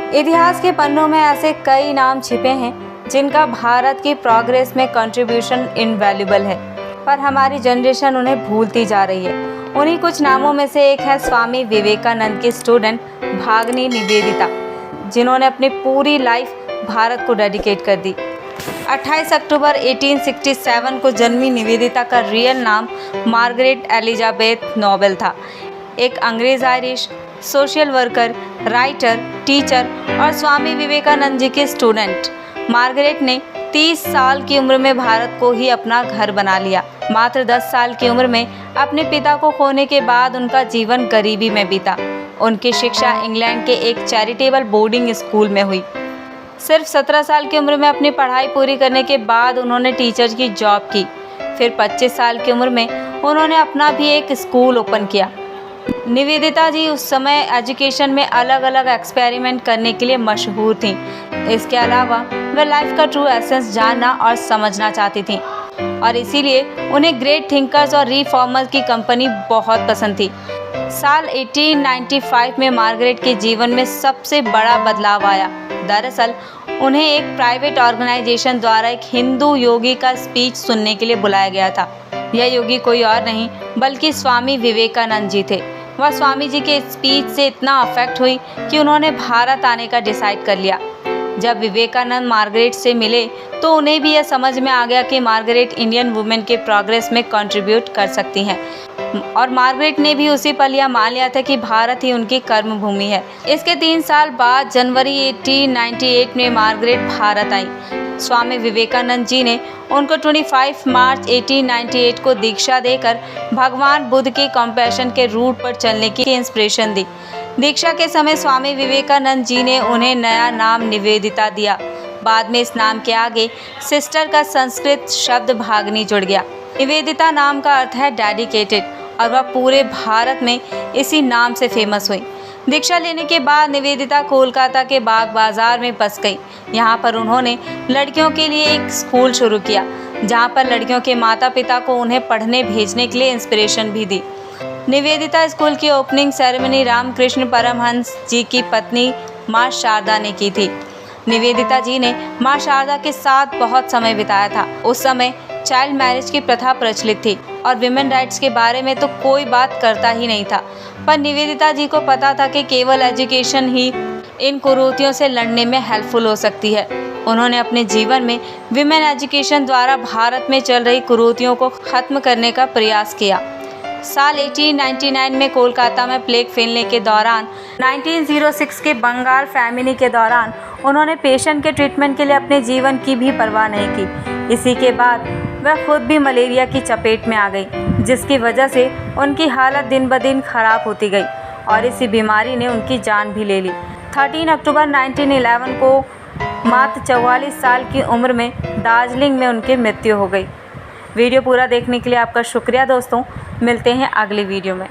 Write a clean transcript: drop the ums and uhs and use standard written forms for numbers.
इतिहास के पन्नों में ऐसे कई नाम छिपे हैं जिनका भारत की प्रोग्रेस में कंट्रीब्यूशन इनवैल्यूएबल है, पर हमारी जनरेशन उन्हें भूलती जा रही है। उन्हीं कुछ नामों में से एक है स्वामी विवेकानंद की स्टूडेंट भागनी निवेदिता, जिन्होंने अपनी पूरी लाइफ भारत को डेडिकेट कर दी। 28 अक्टूबर 1867 को जन्मी निवेदिता का रियल नाम मार्गरेट एलिजाबेथ नोबेल था। एक अंग्रेज Irish social worker, writer, teacher और स्वामी विवेकानंद जी के स्टूडेंट मार्गरेट ने 30 साल की उम्र में भारत को ही अपना घर बना लिया। मात्र 10 साल की उम्र में अपने पिता को खोने के बाद उनका जीवन गरीबी में बीता। उनकी शिक्षा इंग्लैंड के एक चैरिटेबल बोर्डिंग स्कूल में हुई। सिर्फ 17 साल की उम्र में अपनी पढ़ाई पूरी करने के बाद उन्होंने टीचर की जॉब की। फिर 25 साल की उम्र में उन्होंने अपना भी एक स्कूल ओपन किया। निवेदिता जी उस समय एजुकेशन में अलग अलग एक्सपेरिमेंट करने के लिए मशहूर थीं। इसके अलावा वे लाइफ का ट्रू एसेंस जानना और समझना चाहती थीं और इसीलिए उन्हें ग्रेट थिंकर्स और रिफॉर्मर्स की कंपनी बहुत पसंद थी। साल 1895 में मार्गरेट के जीवन में सबसे बड़ा बदलाव आया। दरअसल उन्हें एक प्राइवेट ऑर्गेनाइजेशन द्वारा एक हिंदू योगी का स्पीच सुनने के लिए बुलाया गया था। यह योगी कोई और नहीं बल्कि स्वामी विवेकानंद जी थे। वह स्वामी जी के स्पीच से इतना अफेक्ट हुई कि उन्होंने भारत आने का डिसाइड कर लिया। जब विवेकानंद मार्गरेट से मिले तो उन्हें भी यह समझ में आ गया कि मार्गरेट इंडियन वुमेन के प्रोग्रेस में कंट्रीब्यूट कर सकती हैं और मार्गरेट ने भी उसी पल यह मान लिया था कि भारत ही उनकी कर्म भूमि है। इसके 3 साल बाद जनवरी 1898 में मार्गरेट भारत आई। स्वामी विवेकानंद जी ने उनको 25 मार्च 1898 को दीक्षा देकर भगवान बुद्ध के कंपैशन के रूट पर चलने की इंस्पिरेशन दी। दीक्षा के समय स्वामी विवेकानंद जी ने उन्हें नया नाम निवेदिता दिया। बाद में इस नाम के आगे सिस्टर का संस्कृत शब्द भागनी जुड़ गया। निवेदिता नाम का अर्थ है डेडिकेटेड और वह पूरे भारत में इसी नाम से फेमस हुई। दीक्षा लेने के बाद निवेदिता कोलकाता के बाग बाजार में बस गई। यहाँ पर उन्होंने लड़कियों के लिए एक स्कूल शुरू किया, जहाँ पर लड़कियों के माता पिता को उन्हें पढ़ने भेजने के लिए इंस्पिरेशन भी दी। निवेदिता स्कूल की ओपनिंग सेरेमनी रामकृष्ण परमहंस जी की पत्नी माँ शारदा ने की थी। निवेदिता जी ने माँ शारदा के साथ बहुत समय बिताया था। उस समय चाइल्ड मैरिज की प्रथा प्रचलित थी और विमेन राइट्स के बारे में तो कोई बात करता ही नहीं था, पर निवेदिता जी को पता था कि केवल एजुकेशन ही इन कुरीतियों से लड़ने में हेल्पफुल हो सकती है। उन्होंने अपने जीवन में विमेन एजुकेशन द्वारा भारत में चल रही कुरीतियों को खत्म करने का प्रयास किया। साल 1899 में कोलकाता में प्लेग फैलने के दौरान 1906 के बंगाल फैमिली के दौरान उन्होंने पेशेंट के ट्रीटमेंट के लिए अपने जीवन की भी परवाह नहीं की। इसी के बाद वह खुद भी मलेरिया की चपेट में आ गई, जिसकी वजह से उनकी हालत दिन ब दिन खराब होती गई और इसी बीमारी ने उनकी जान भी ले ली। 13 अक्टूबर 1911 को मात्र 44 साल की उम्र में दार्जिलिंग में उनकी मृत्यु हो गई। वीडियो पूरा देखने के लिए आपका शुक्रिया दोस्तों। मिलते हैं अगली वीडियो में।